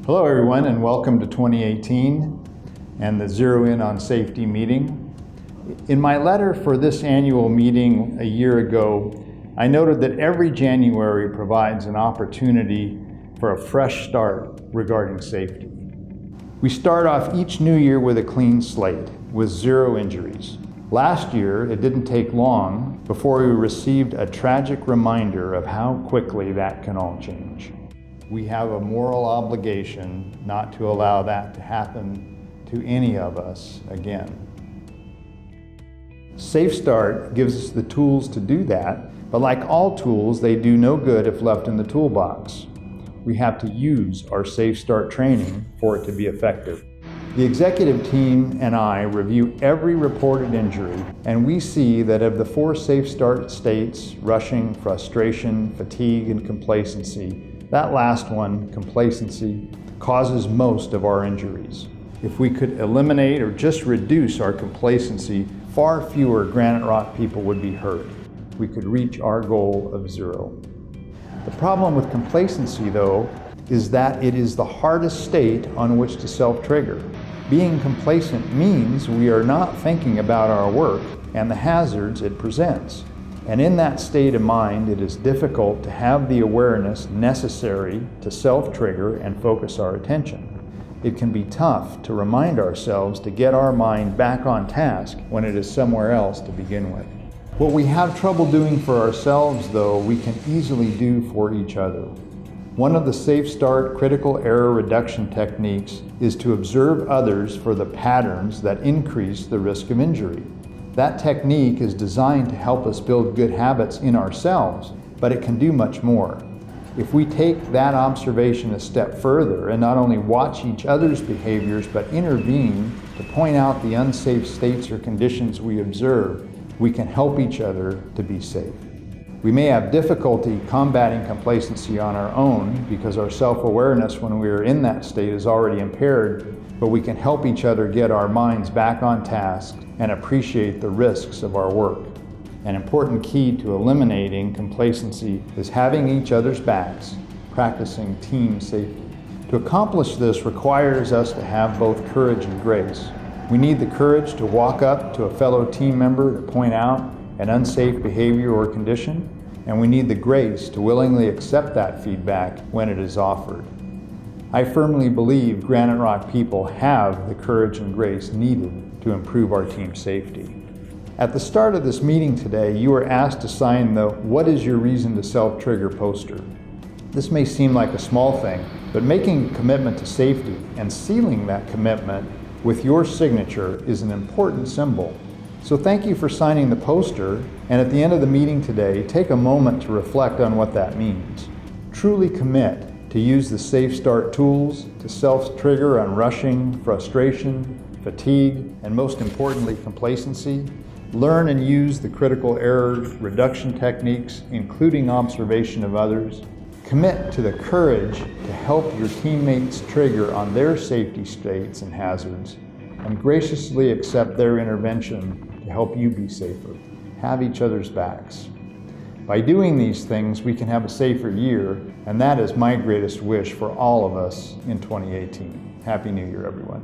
Hello everyone, and welcome to 2018 and the Zero In on Safety meeting. In my letter for this annual meeting a year ago, I noted that every January provides an opportunity for a fresh start regarding safety. We start off each new year with a clean slate, with 0 injuries. Last year, it didn't take long before we received a tragic reminder of how quickly that can all change. We have a moral obligation not to allow that to happen to any of us again. Safe Start gives us the tools to do that, but like all tools, they do no good if left in the toolbox. We have to use our Safe Start training for it to be effective. The executive team and I review every reported injury, and we see that of the 4 Safe Start states, rushing, frustration, fatigue, and complacency, that last one, complacency, causes most of our injuries. If we could eliminate or just reduce our complacency, far fewer Graniterock people would be hurt. We could reach our goal of 0. The problem with complacency, though, is that it is the hardest state on which to self-trigger. Being complacent means we are not thinking about our work and the hazards it presents. And in that state of mind, it is difficult to have the awareness necessary to self-trigger and focus our attention. It can be tough to remind ourselves to get our mind back on task when it is somewhere else to begin with. What we have trouble doing for ourselves, though, we can easily do for each other. One of the Safe Start critical error reduction techniques is to observe others for the patterns that increase the risk of injury. That technique is designed to help us build good habits in ourselves, but it can do much more. If we take that observation a step further and not only watch each other's behaviors, but intervene to point out the unsafe states or conditions we observe, we can help each other to be safe. We may have difficulty combating complacency on our own because our self-awareness when we are in that state is already impaired, but we can help each other get our minds back on task and appreciate the risks of our work. An important key to eliminating complacency is having each other's backs, practicing team safety. To accomplish this requires us to have both courage and grace. We need the courage to walk up to a fellow team member to point out an unsafe behavior or condition, and we need the grace to willingly accept that feedback when it is offered. I firmly believe Graniterock people have the courage and grace needed to improve our team safety. At the start of this meeting today, you were asked to sign the "What is your reason to self-trigger" poster. This may seem like a small thing, but making a commitment to safety and sealing that commitment with your signature is an important symbol. So thank you for signing the poster, and at the end of the meeting today, take a moment to reflect on what that means. Truly commit to use the Safe Start tools to self-trigger on rushing, frustration, fatigue, and most importantly, complacency. Learn and use the critical error reduction techniques, including observation of others. Commit to the courage to help your teammates trigger on their safety states and hazards, and graciously accept their intervention to help you be safer. Have each other's backs. By doing these things, we can have a safer year, and that is my greatest wish for all of us in 2018. Happy New Year, everyone.